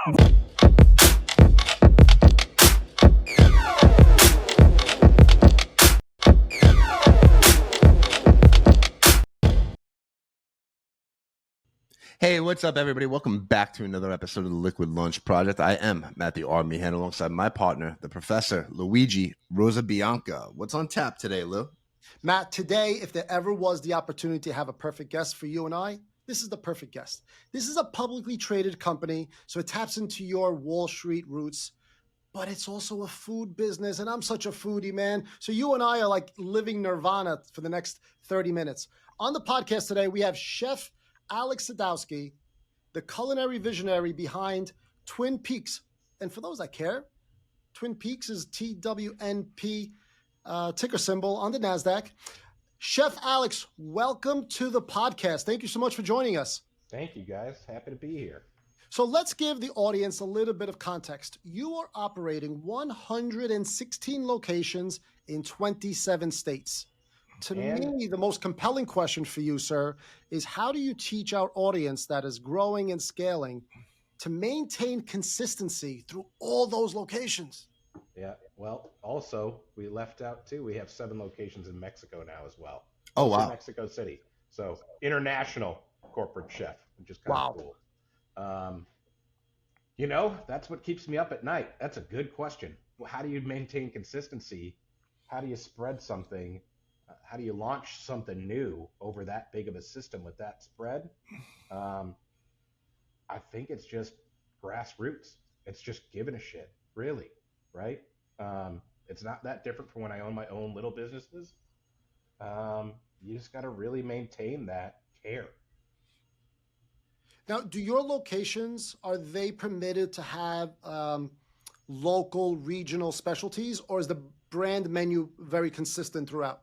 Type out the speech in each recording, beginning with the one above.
Hey, what's up, everybody? Welcome back to another episode of the Liquid Lunch Project. I am Matthew R. Meehan alongside my partner, the Professor Luigi Rosabianca. What's on tap today, Lou? Matt, today, if there ever was the opportunity to have a perfect guest for you and I, this is the perfect guest. This is a publicly traded company, so it taps into your Wall Street roots, but it's also a food business, and I'm such a foodie, man. So you and I are like living nirvana for the next 30 minutes. On the podcast today, we have Chef Alex Sadowsky, the culinary visionary behind Twin Peaks. And for those that care, Twin Peaks is TWNP, ticker symbol on the NASDAQ. Chef Alex, welcome to the podcast. Thank you so much for joining us. Thank you, guys. Happy to be here. So let's give the audience a little bit of context. You are operating 116 locations in 27 states. To me, the most compelling question for you, sir, is how do you teach our audience that is growing and scaling to maintain consistency through all those locations? Yeah. Well, also, we left out too. We have 7 locations in Mexico now as well. Oh, wow. Mexico City. So international corporate chef, which is kind of cool. That's what keeps me up at night. That's a good question. Well, how do you maintain consistency? How do you spread something? How do you launch something new over that big of a system with that spread? I think it's just grassroots. It's just giving a shit, really, right? It's not that different from when I own my own little businesses. You just got to really maintain that care. Now, do your locations, are they permitted to have local, regional specialties, or is the brand menu very consistent throughout?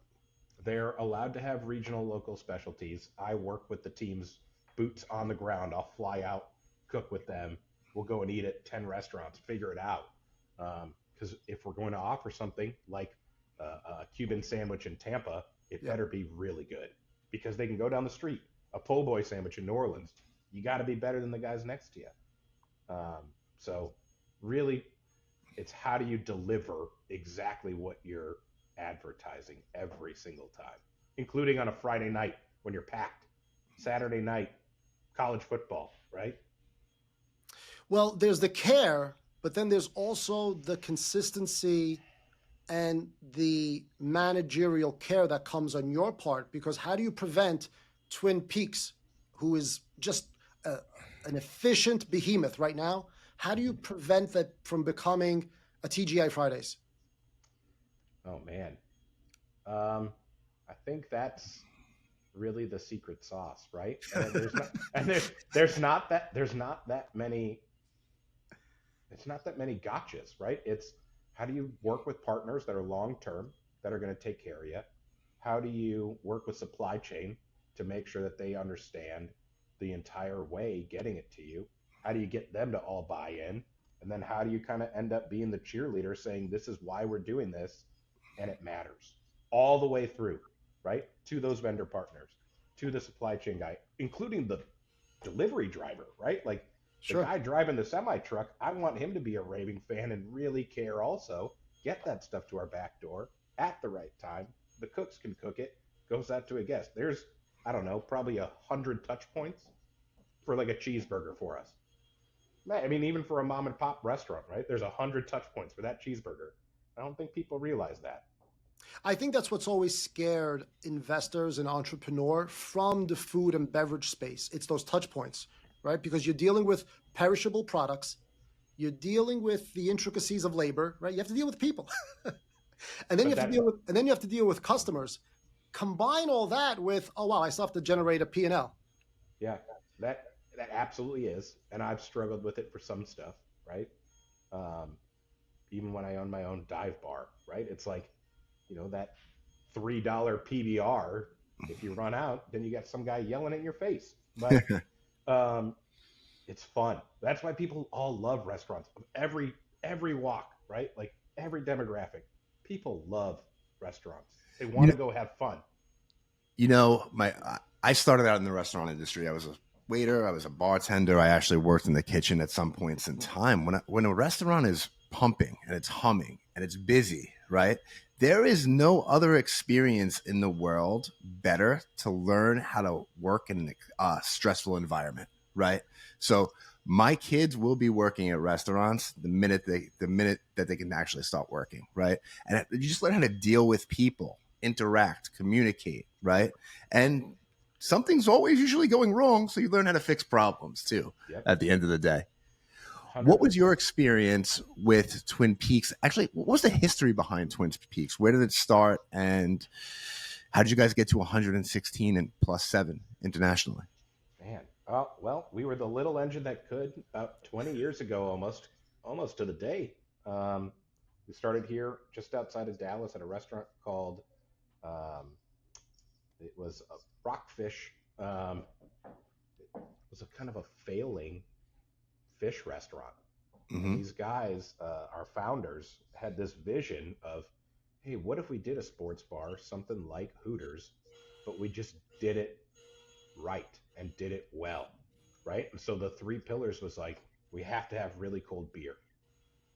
They're allowed to have regional, local specialties. I work with the teams, boots on the ground. I'll fly out, cook with them. We'll go and eat at 10 restaurants, figure it out. Because if we're going to offer something like a Cuban sandwich in Tampa, it better be really good, because they can go down the street. A po' boy sandwich in New Orleans, you got to be better than the guys next to you. So really, it's how do you deliver exactly what you're advertising every single time, including on a Friday night when you're packed, Saturday night, college football, right? Well, there's the care, but then there's also the consistency and the managerial care that comes on your part, because how do you prevent Twin Peaks, who is just an efficient behemoth right now, how do you prevent that from becoming a TGI Fridays? Oh man, I think that's really the secret sauce, right? There's not that many gotchas, right? It's how do you work with partners that are long term, that are going to take care of you? How do you work with supply chain to make sure that they understand the entire way getting it to you? How do you get them to all buy in? And then how do you kind of end up being the cheerleader saying, this is why we're doing this, and it matters all the way through, right? To those vendor partners, to the supply chain guy, including the delivery driver, right? Like the guy driving the semi truck, I want him to be a raving fan and really care also, get that stuff to our back door at the right time. The cooks can cook it, goes out to a guest. There's, I don't know, probably 100 touch points for like a cheeseburger for us. I mean, even for a mom and pop restaurant, right? There's 100 touch points for that cheeseburger. I don't think people realize that. I think that's what's always scared investors and entrepreneurs from the food and beverage space. It's those touch points, right? Because you're dealing with perishable products. You're dealing with the intricacies of labor, right? You have to deal with people. and then you have to deal with customers. Combine all that with, oh wow, I still have to generate a P&L. Yeah, that absolutely is. And I've struggled with it for some stuff, right? Even when I own my own dive bar, right? It's like, that $3 PBR, if you run out, then you got some guy yelling in your face. But it's fun. That's why people all love restaurants of every walk, right? Like every demographic. People love restaurants. They want to go have fun. I started out in the restaurant industry. I was a waiter. I was a bartender. I actually worked in the kitchen at some points in time. When a restaurant is pumping and it's humming and it's busy, right? There is no other experience in the world better to learn how to work in a stressful environment, right? So my kids will be working at restaurants the minute that they can actually start working, right? And you just learn how to deal with people, interact, communicate, right? And something's always usually going wrong, so you learn how to fix problems too Yep. at the end of the day. What was 100%. your experience with Twin Peaks? Actually, what was the history behind Twin Peaks? Where did it start, and how did you guys get to 116 and plus 7 internationally? Man. Well, we were the little engine that could about 20 years ago, almost to the day. Um, we started here just outside of Dallas at a restaurant called, um, it was a Rockfish. It was a kind of a failing fish restaurant. And Hmm. these guys, our founders, had this vision of, hey, what if we did a sports bar, something like Hooters, but we just did it right and did it well, right? And so the three pillars was like, we have to have really cold beer.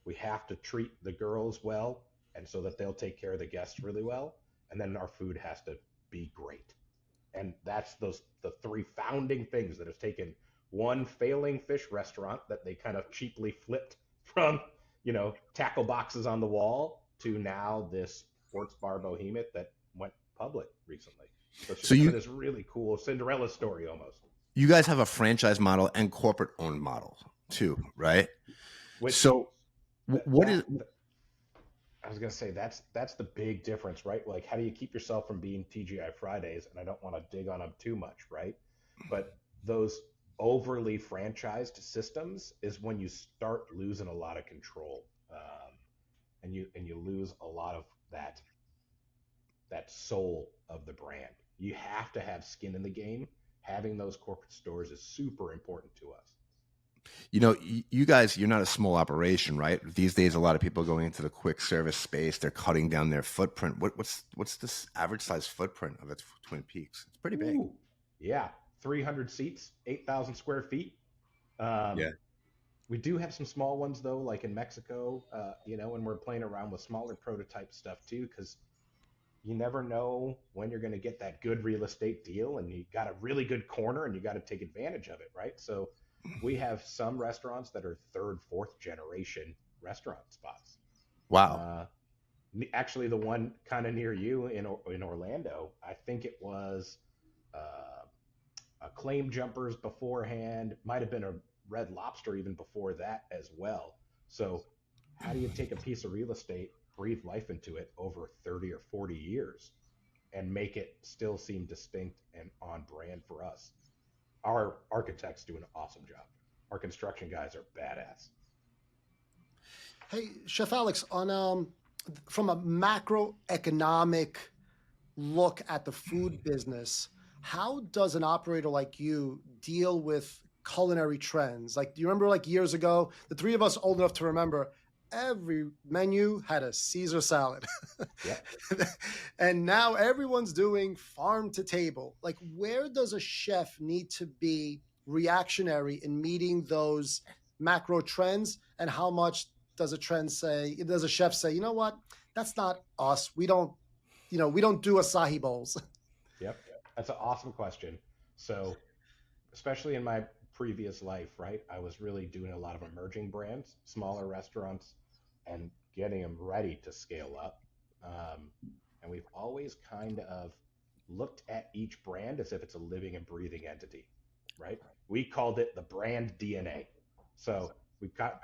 We have to treat the girls well, and so that they'll take care of the guests really well. And then our food has to be great. And that's the three founding things that have taken one failing fish restaurant that they kind of cheaply flipped from, tackle boxes on the wall to now this sports bar behemoth that went public recently. So it's So just kind of this really cool Cinderella story almost. you guys have a franchise model and corporate owned model too, right? Which So that, what is that I was gonna say that's the big difference, right? Like, how do you keep yourself from being TGI Fridays? And I don't want to dig on them too much, right? But those overly franchised systems is when you start losing a lot of control, and you lose a lot of that soul of the brand. You have to have skin in the game. Having those corporate stores is super important to us. you guys, you're not a small operation, right? These days a lot of people going into the quick service space, they're cutting down their footprint. What's this average size footprint of its Twin Peaks? It's pretty big. Ooh, yeah, 300 seats, 8,000 square feet. Um, Yeah. We do have some small ones though, like in Mexico, and we're playing around with smaller prototype stuff too, because you never know when you're going to get that good real estate deal, and you got a really good corner, and you got to take advantage of it, right? So we have some restaurants that are third, fourth generation restaurant spots. Wow. Uh, Actually, the one kind of near you in Orlando, I think it was uh, Claim Jumpers beforehand, might have been a Red Lobster even before that as well. So, how do you take a piece of real estate, breathe life into it over 30 or 40 years, and make it still seem distinct and on brand for us? Our architects do an awesome job. Our construction guys are badass. Hey, Chef Alex, on from a macroeconomic look at the food business, how does an operator like you deal with culinary trends? Like, do you remember like years ago, the three of us old enough to remember every menu had a Caesar salad. Yep. And now everyone's doing farm to table. Like, where does a chef need to be reactionary in meeting those macro trends? And how much does a chef say, you know what? That's not us. We don't do acai bowls. Yep. That's an awesome question. So, especially in my previous life, right? I was really doing a lot of emerging brands, smaller restaurants, and getting them ready to scale up. Um, and we've always kind of looked at each brand as if it's a living and breathing entity, right? We called it the brand DNA. So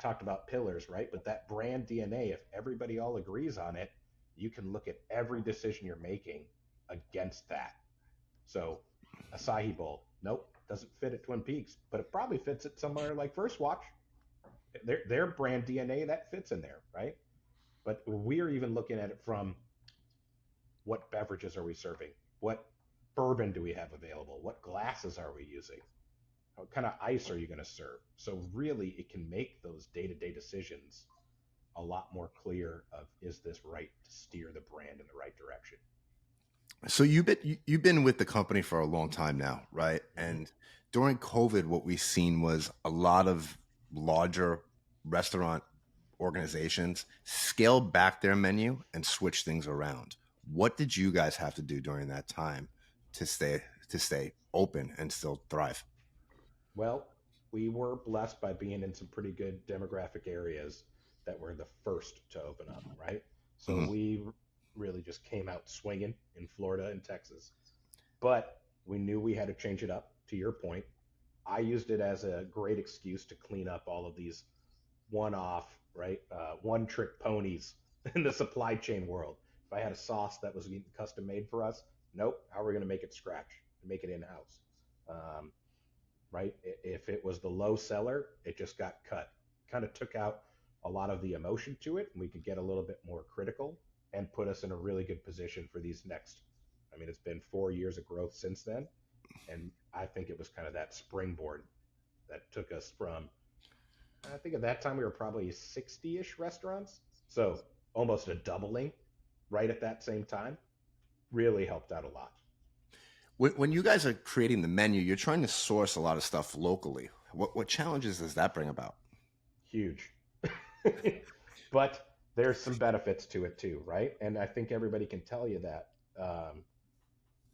talked about pillars, right? But that brand DNA, if everybody all agrees on it, you can look at every decision you're making against that. So acai bowl, nope, doesn't fit at Twin Peaks, but it probably fits at somewhere like First Watch. Their brand DNA that fits in there, right? But we're even looking at it from what beverages are we serving? What bourbon do we have available? What glasses are we using? What kind of ice are you going to serve? So really, it can make those day-to-day decisions a lot more clear of, is this right to steer the brand in the right direction? So you've been with the company for a long time now, right? Mhm. And during COVID, what we've seen was a lot of larger restaurant organizations scale back their menu and switch things around. What did you guys have to do during that time to stay open and still thrive? Well, we were blessed by being in some pretty good demographic areas that were the first to open up, right? So Mhm. we really just came out swinging in Florida and Texas. But we knew we had to change it up. To your point, I used it as a great excuse to clean up all of these one-off, right, one-trick ponies in the supply chain world. If I had a sauce that was custom made for us, nope. How are we going to make it scratch and make it in-house? Um, right? If it was the low seller, it just got cut. Kind of took out a lot of the emotion to it, and we could get a little bit more critical and put us in a really good position for these next. I mean, it's been 4 years of growth since then, and I think it was kind of that springboard that took us from. I think at that time we were probably 60-ish restaurants, so almost a doubling right at that same time. Really helped out a lot. When you guys are creating the menu, you're trying to source a lot of stuff locally. What challenges does that bring about? Huge. But there's some benefits to it too, right? And I think everybody can tell you that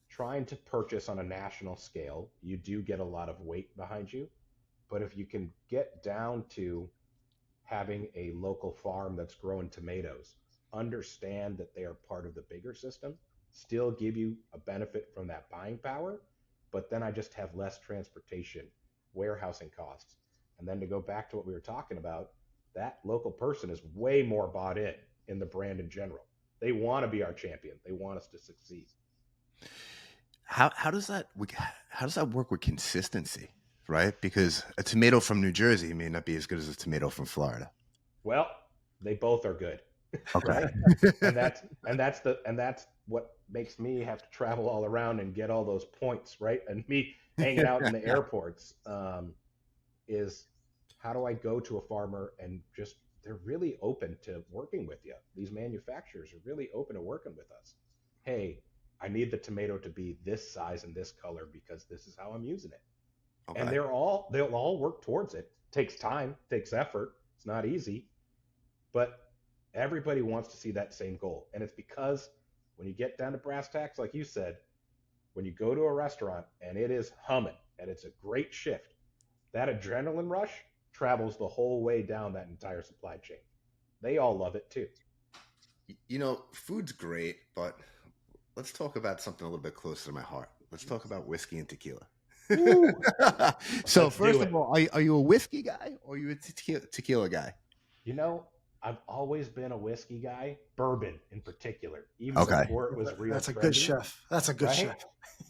trying to purchase on a national scale, you do get a lot of weight behind you. But if you can get down to having a local farm that's growing tomatoes, understand that they are part of the bigger system, still give you a benefit from that buying power, but then I just have less transportation, warehousing costs. And then to go back to what we were talking about, that local person is way more bought in the brand in general. They want to be our champion. They want us to succeed. How does how does that work with consistency, right? Because a tomato from New Jersey may not be as good as a tomato from Florida. Well, they both are good, right? and Okay. that's what makes me have to travel all around and get all those points, right? And me hanging out in the airports is how do I go to a farmer and just they're really open to working with you. These manufacturers are really open to working with us. Hey, I need the tomato to be this size and this color because this is how I'm using it. And Okay. they'll all work towards it. Takes time, takes effort. It's not easy, but everybody wants to see that same goal. And it's because when you get down to brass tacks, like you said, when you go to a restaurant and it is humming and it's a great shift, that adrenaline rush travels the whole way down that entire supply chain. They all love it too. You know, food's great, but let's talk about something a little bit closer to my heart. Let's talk about whiskey and tequila. Woo! So, Let's do first it. of all, are you a whiskey guy or are you a tequila guy? You know, I've always been a whiskey guy, bourbon in particular, even Okay. before it was real That's a good trendy, chef. That's a good right? chef.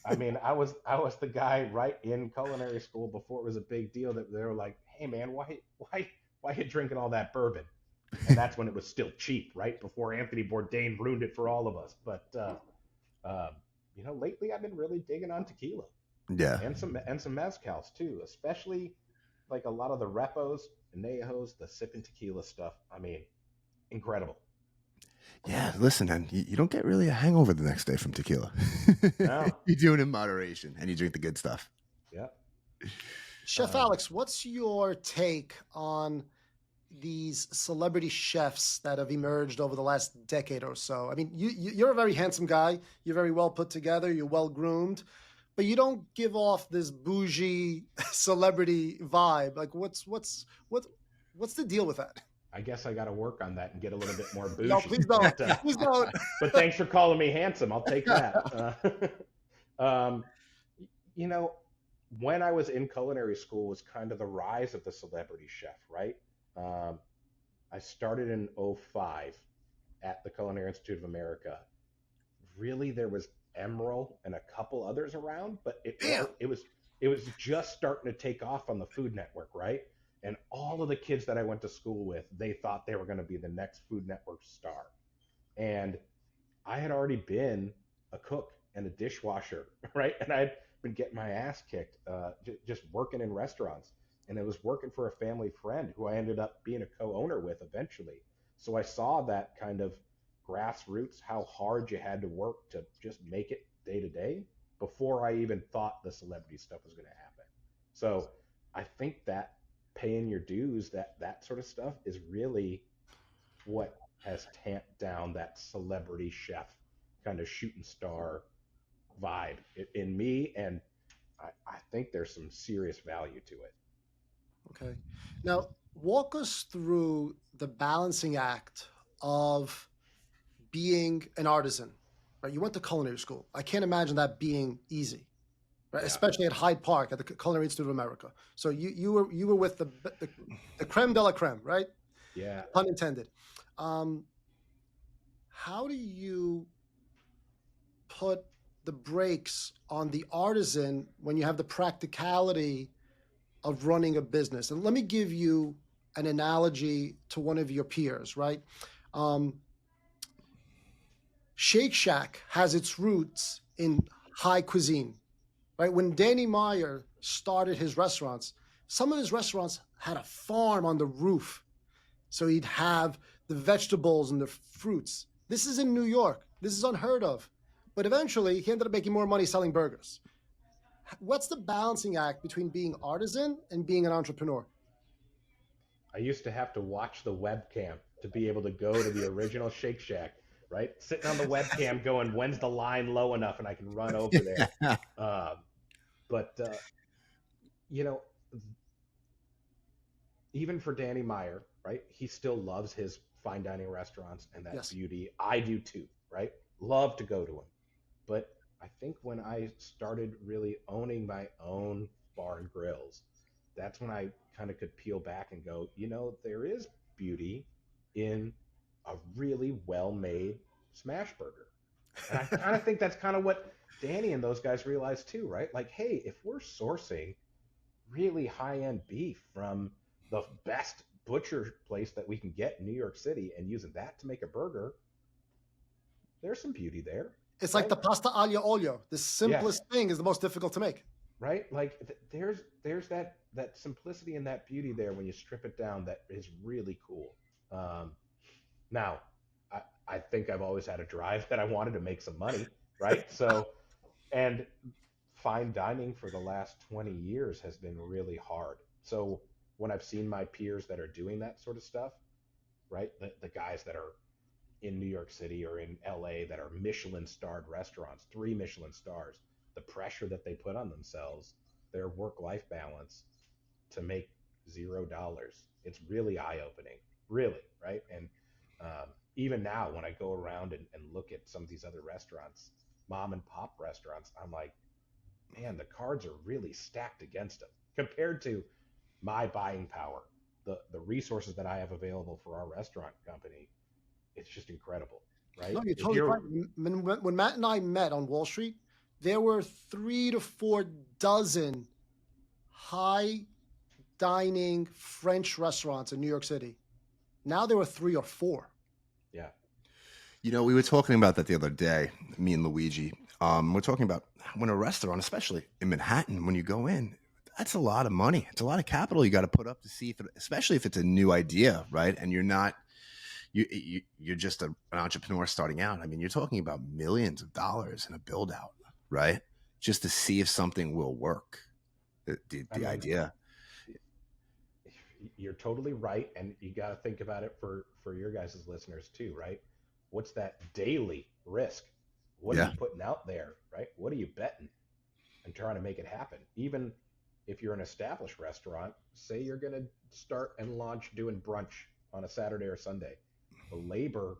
I mean, I was the guy right in culinary school before it was a big deal that they were like, "Hey man, why you drinking all that bourbon?" And that's when it was still cheap, right? Before Anthony Bourdain ruined it for all of us. But um, lately I've been really digging on tequila Yeah. and some mezcals too, especially like a lot of the repos, anejos, the sipping tequila stuff. I mean, incredible. Yeah, listen, man, you don't get really a hangover the next day from tequila. No, You do it in moderation and you drink the good stuff. yeah. Chef Um, Alex, what's your take on these celebrity chefs that have emerged over the last decade or so? I mean, you're a very handsome guy. You're very well put together. You're well groomed, but you don't give off this bougie celebrity vibe. Like, what's the deal with that? I guess I got to work on that and get a little bit more No, bougie. please don't. Please don't. But thanks for calling me handsome. I'll take that. Um, you know, when I was in culinary school was kind of the rise of the celebrity chef, right? Um, I started in '05 at the Culinary Institute of America. Really, there was Emeril and a couple others around, but Damn. it was just starting to take off on the Food Network, right? And all of the kids that I went to school with, they thought they were going to be the next Food Network star. And I had already been a cook and a dishwasher, right? And I'd been getting my ass kicked just working in restaurants. And it was working for a family friend who I ended up being a co owner with eventually. So I saw that kind of grassroots, how hard you had to work to just make it day to day before I even thought the celebrity stuff was going to happen. So I think that paying your dues, that sort of stuff is really what has tamped down that celebrity chef kind of shooting star vibe in me. And I think there's some serious value to it. Okay. Now, walk us through the balancing act of being an artisan, right? You went to culinary school. I can't imagine that being easy, right? Yeah. Especially at Hyde Park at the Culinary Institute of America. So you were with the creme de la creme, right? Yeah. Pun intended. How do you put the brakes on the artisan when you have the practicality of running a business? And let me give you an analogy to one of your peers, right? Shake Shack has its roots in high cuisine, right? When Danny Meyer started his restaurants, some of his restaurants had a farm on the roof. So he'd have the vegetables and the fruits. This is in New York. This is unheard of. But eventually, he ended up making more money selling burgers. What's the balancing act between being artisan and being an entrepreneur? I used to have to watch the webcam to be able to go to the original Shake Shack, right? Sitting on the webcam going, when's the line low enough and I can run over there. But you know, even for Danny Meyer, right? He still loves his fine dining restaurants and that Yes. beauty. I do too, right? Love to go to them. But I think when I started really owning my own bar and grills, that's when I kind of could peel back and go, there is beauty in a really well made smash burger. And I kind of think that's kind of what Danny and those guys realized too, right? Like, hey, if we're sourcing really high end beef from the best butcher place that we can get in New York City and using that to make a burger, there's some beauty there. It's like the pasta aglio olio. The simplest thing is the most difficult to make. Right? Like there's that simplicity and that beauty there when you strip it down that is really cool. Now, I think I've always had a drive that I wanted to make some money, right? So, and fine dining for the last 20 years has been really hard. So when I've seen my peers that are doing that sort of stuff, right? The guys that are in New York City or in LA that are Michelin starred restaurants, 3 Michelin stars, the pressure that they put on themselves, their work-life balance to make $0. It's really eye-opening, really, right? And even now when I go around and look at some of these other restaurants, mom and pop restaurants, I'm like, man, the cards are really stacked against them compared to my buying power, the resources that I have available for our restaurant company. It's just incredible, right? No, you're totally right. When Matt and I met on Wall Street, there were 3 to 4 dozen high dining French restaurants in New York City. Now there were 3 or 4. Yeah. We were talking about that the other day, me and Luigi. We're talking about when a restaurant, especially in Manhattan, when you go in, that's a lot of money. It's a lot of capital you got to put up to see if it, especially if it's a new idea, right? And you're not, you're just an entrepreneur starting out. I mean, you're talking about millions of dollars in a build out, right? Just to see if something will work. The idea. You're totally right, and you got to think about it for your guys' listeners too, right? What's that daily risk? What are you putting out there, right? What are you betting and trying to make it happen? Even if you're an established restaurant, say you're going to start and launch doing brunch on a Saturday or Sunday, the labor,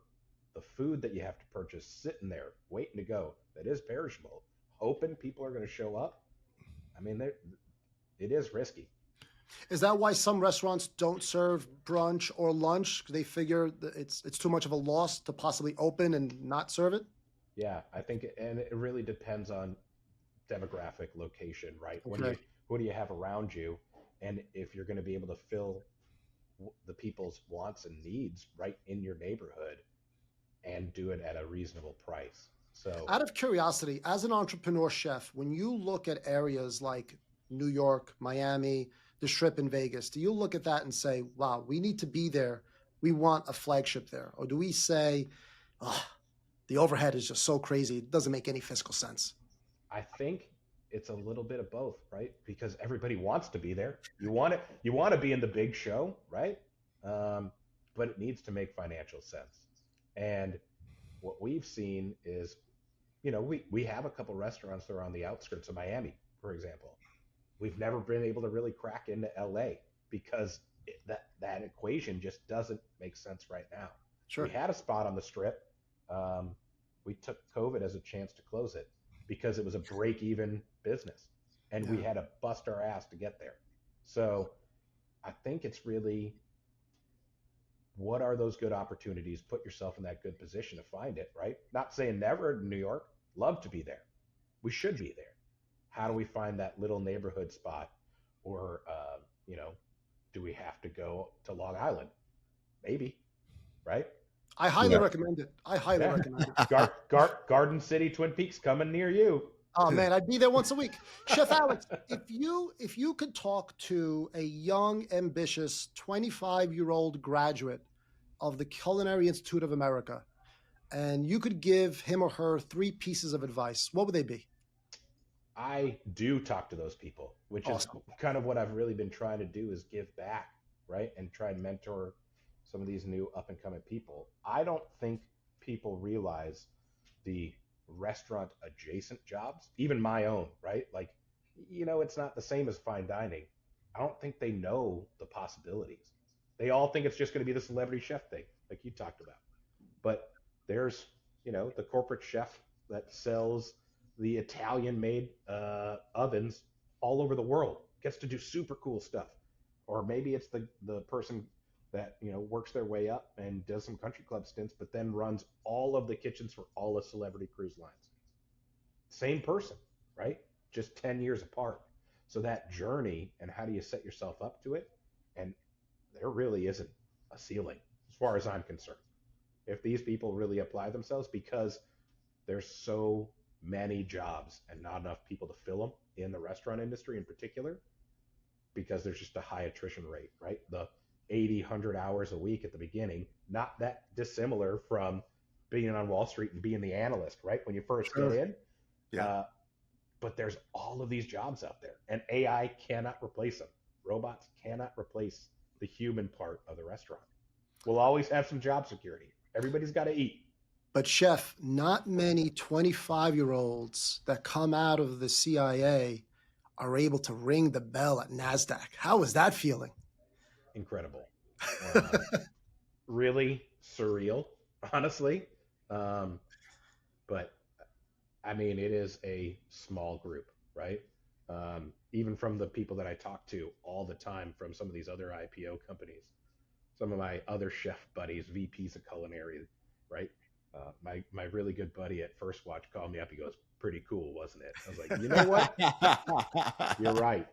the food that you have to purchase sitting there waiting to go, that is perishable, hoping people are going to show up. I mean, it is risky. Is that why some restaurants don't serve brunch or lunch? They figure that it's too much of a loss to possibly open and not serve it? Yeah, I think, and it really depends on demographic, location, right? Okay. Who do you have around you? And if you're going to be able to fill the people's wants and needs right in your neighborhood and do it at a reasonable price. So out of curiosity, as an entrepreneur chef, when you look at areas like New York, Miami, the Strip in Vegas, do you look at that and say, wow, we need to be there, we want a flagship there? Or do we say, ugh, the overhead is just so crazy. It doesn't make any fiscal sense. I think it's a little bit of both, right? Because everybody wants to be there. You want it. You want to be in the big show, right? Um, but it needs to make financial sense. And what we've seen is, we have a couple restaurants that are on the outskirts of Miami, for example. We've never been able to really crack into LA because that equation just doesn't make sense right now. We Sure. had a spot on the strip. Um, we took COVID as a chance to close it because it was a break even business and we Yeah. had to bust our ass to get there. So I think it's really, what are those good opportunities? Put yourself in that good position to find it, right? Not saying never in New York, love to be there. We should be there. How do we find that little neighborhood spot? Or, do we have to go to Long Island? Maybe, right? I highly Yeah. recommend it. I highly Yeah. recommend it. Garden City, Twin Peaks coming near you. Oh man, I'd be there once a week. Chef Alex, if you could talk to a young, ambitious 25-year-old graduate of the Culinary Institute of America, and you could give him or her three pieces of advice, what would they be? I do talk to those people, which is Awesome. kind of what I've really been trying to do is give back, right? And try and mentor some of these new up and coming people. I don't think people realize the restaurant adjacent jobs, even my own, right? Like, it's not the same as fine dining. I don't think they know the possibilities. They all think it's just going to be the celebrity chef thing, like you talked about. But there's, the corporate chef that sells the Italian made ovens all over the world, gets to do super cool stuff. Or maybe it's the person that, works their way up and does some country club stints, but then runs all of the kitchens for all the celebrity cruise lines. Same person, right? Just 10 years apart. So that journey, and how do you set yourself up to it? And there really isn't a ceiling as far as I'm concerned. If these people really apply themselves, because there's so many jobs and not enough people to fill them in the restaurant industry in particular, because there's just a high attrition rate, right? The 80, 100 hours a week at the beginning, not that dissimilar from being on Wall Street and being the analyst, right? When you first get Sure. in. Yeah. Uh, but there's all of these jobs out there, and AI cannot replace them. Robots cannot replace the human part of the restaurant. We'll always have some job security. Everybody's got to eat. But chef, not many 25-year-olds that come out of the CIA are able to ring the bell at NASDAQ. How is that feeling? Incredible. Um, really surreal, honestly. Um, but I mean, it is a small group, right? Even from the people that I talk to all the time from some of these other IPO companies, some of my other chef buddies, VPs of Culinary, right? My really good buddy at First Watch called me up. He goes, "Pretty cool, wasn't it?" I was like, "You know what? You're right."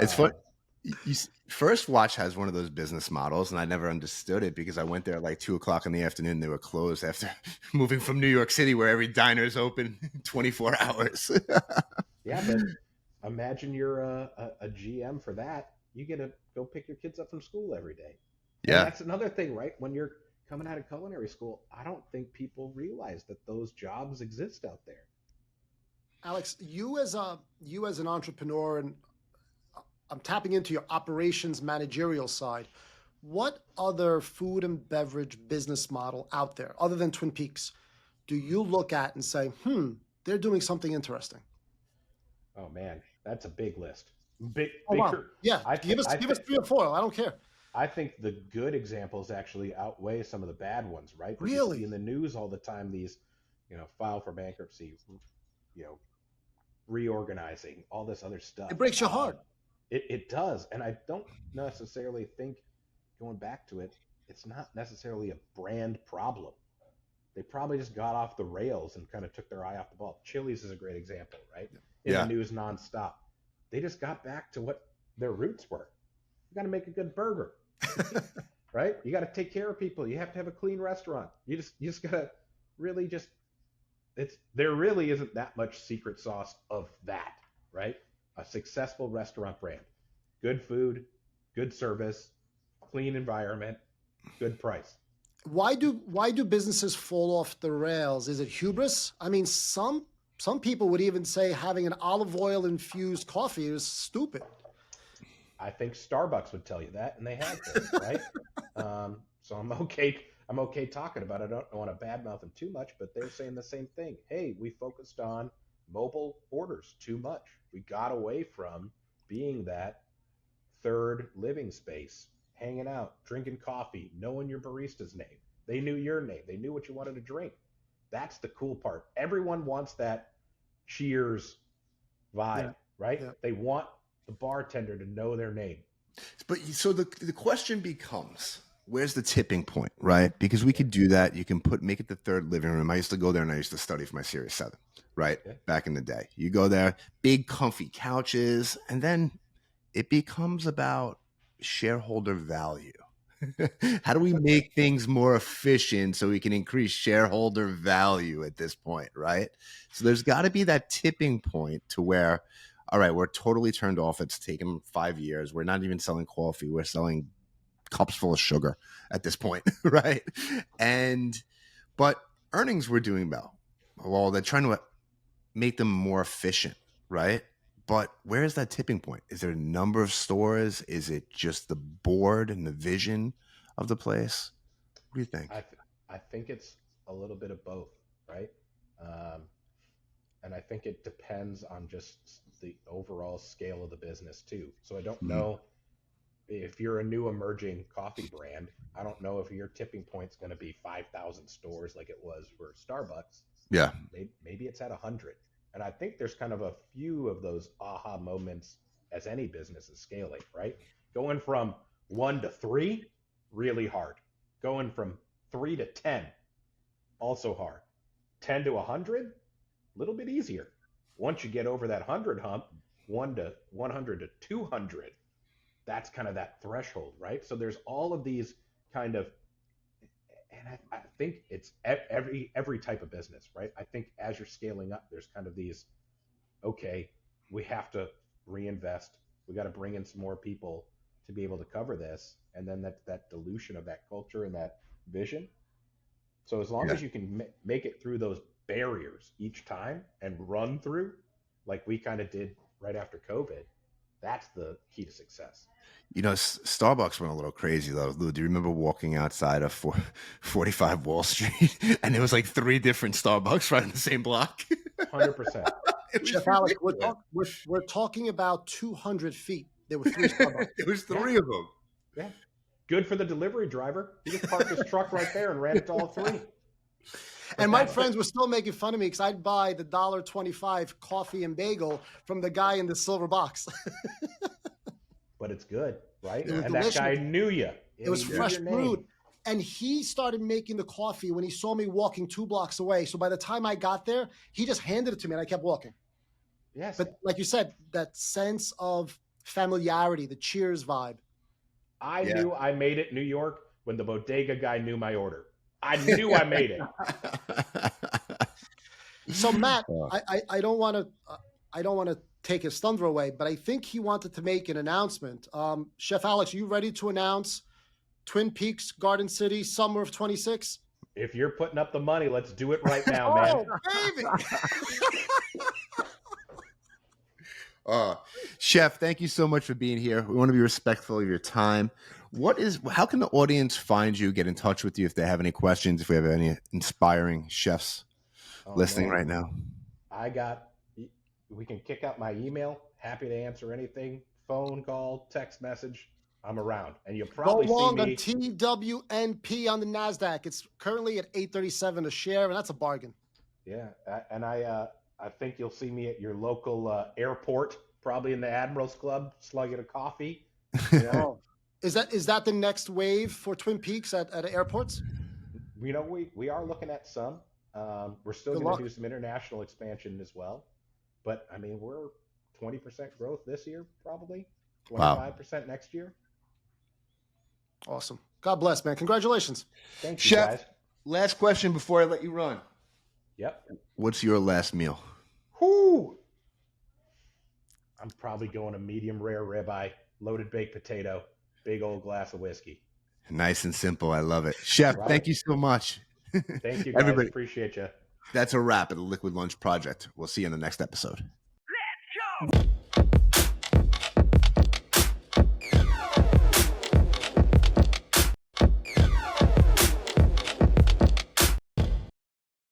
It's fun. um, First Watch has one of those business models, and I never understood it because I went there at like 2 o'clock in the afternoon. They were closed after moving from New York City, where every diner is open 24 hours. yeah, but imagine you're a GM for that. You get to go pick your kids up from school every day. And Yeah. that's another thing, right? When you're coming out of culinary school, I don't think people realize that those jobs exist out there. Alex, you as an entrepreneur, and I'm tapping into your operations managerial side. What other food and beverage business model out there, other than Twin Peaks, do you look at and say, they're doing something interesting? Oh man, that's a big list. Big, Oh wow. bigger. Yeah. I Give think us I give us think three or four. I don't care. I think the good examples actually outweigh some of the bad ones, right? That you see Really? in the news all the time. These, file for bankruptcy, you know, reorganizing, all this other It stuff. breaks your heart. It does, and I don't necessarily think, going back to it, it's not necessarily a brand problem. They probably just got off the rails and kind of took their eye off the ball. Chili's is a great example, right? In the Yeah. news nonstop. They just got back to what their roots were. You got to make a good burger, right? You got to take care of people. You have to have a clean restaurant. You just got to really just, there really isn't that much secret sauce of that, right? A successful restaurant brand. Good food, good service, clean environment, good price. why do businesses fall off the rails? Is it hubris? I mean, some people would even say having an olive oil infused coffee is stupid. I think Starbucks would tell you that, and they have been, right? So I'm okay. I'm okay talking about it. I don't want to badmouth them too much, but they're saying the same thing. Hey, we focused on mobile orders too much. We got away from being that third living space, hanging out, drinking coffee, knowing your barista's name. They knew your name. They knew what you wanted to drink. That's the cool part. Everyone wants that Cheers Yeah, vibe, right? yeah, They want the bartender to know their name. But so the question becomes, where's the tipping point, right? Because we could do that. You can make it the third living room. I used to go there and I used to study for my Series 7, right? Yeah. Back in the day. You go there, big comfy couches, and then it becomes about shareholder value. How do we make things more efficient so we can increase shareholder value at this point, right? So there's got to be that tipping point to where, all right, we're totally turned off. It's taken 5 years. We're not even selling coffee. We're selling cups full of sugar at this point, right? But earnings were doing well. Well, they're trying to make them more efficient, right? But where is that tipping point? Is there a number of stores? Is it just the board and the vision of the place? What do you think? I think it's a little bit of both, right? Um, and I think it depends on just the overall scale of the business too. So I don't Mm, know if you're a new emerging coffee brand. I don't know if your tipping point's going to be 5,000 stores like it was for Starbucks. yeah. Maybe it's at 100. And I think there's kind of a few of those aha moments as any business is scaling, right? Going from 1 to 3, really hard. Going from 3 to 10, also hard. 10 to 100, a little bit easier. Once you get over that 100 hump, 100 to 200, that's kind of that threshold, right? So there's all of these kind of, and I think it's every type of business, right? I think as you're scaling up, there's kind of these, okay, we have to reinvest. We got to bring in some more people to be able to cover this, and then that dilution of that culture and that vision. So as long Yeah. as you can make it through those barriers each time and run through, like we kind of did right after COVID, that's the key to success. Starbucks went a little crazy though. Lou, do you remember walking outside of 45 Wall Street and there was like 3 different Starbucks right on the same block? 100%. It was Chef Alex, ridiculous. we're talking about 200 feet. There were 3 Starbucks. It was Yeah. 3 of them. Yeah. Good for the delivery driver. He just parked his truck right there and ran it to all 3. And my friends were still making fun of me because I'd buy the $1.25 coffee and bagel from the guy in the silver box. But it's good, right? It was And delicious. that guy knew you. It was He knew fresh your name. brewed. And he started making the coffee when he saw me walking 2 blocks away. So by the time I got there, he just handed it to me and I kept walking. Yes. But like you said, that sense of familiarity, the Cheers vibe. I Yeah. knew I made it in New York when the bodega guy knew my order. I knew I made it. So Matt, Oh. I don't want to take his thunder away, but I think he wanted to make an announcement. Chef Alex, are you ready to announce Twin Peaks, Garden City, summer of 26? If you're putting up the money, let's do it right now, man. baby! Chef, thank you so much for being here. We want to be respectful of your time. How can the audience find you, get in touch with you if they have any questions, if we have any inspiring chefs listening man. right now? We can kick out my email. Happy to answer anything. Phone call, text message. I'm around. And you'll Go probably long see on me. TWNP on the NASDAQ. It's currently at $837 a share, and that's a bargain. Yeah. And I think you'll see me at your local airport, probably in the Admirals Club, slugging a coffee. Oh. Is that the next wave for Twin Peaks at airports? We are looking at some. We're still Good going luck. to do some international expansion as well. But I mean, we're 20% growth this year, probably 25% next year. Awesome. God bless, man. Congratulations. Thank you, Chef, guys. last question before I let you run. Yep. What's your last meal? Whoo! I'm probably going a medium rare ribeye, loaded baked potato, big old glass of whiskey. Nice and simple. I love it. Chef, Right. thank you so much. Thank you, guys. Everybody, Appreciate you. that's a wrap of the Liquid Lunch Project. We'll see you in the next episode. Let's go!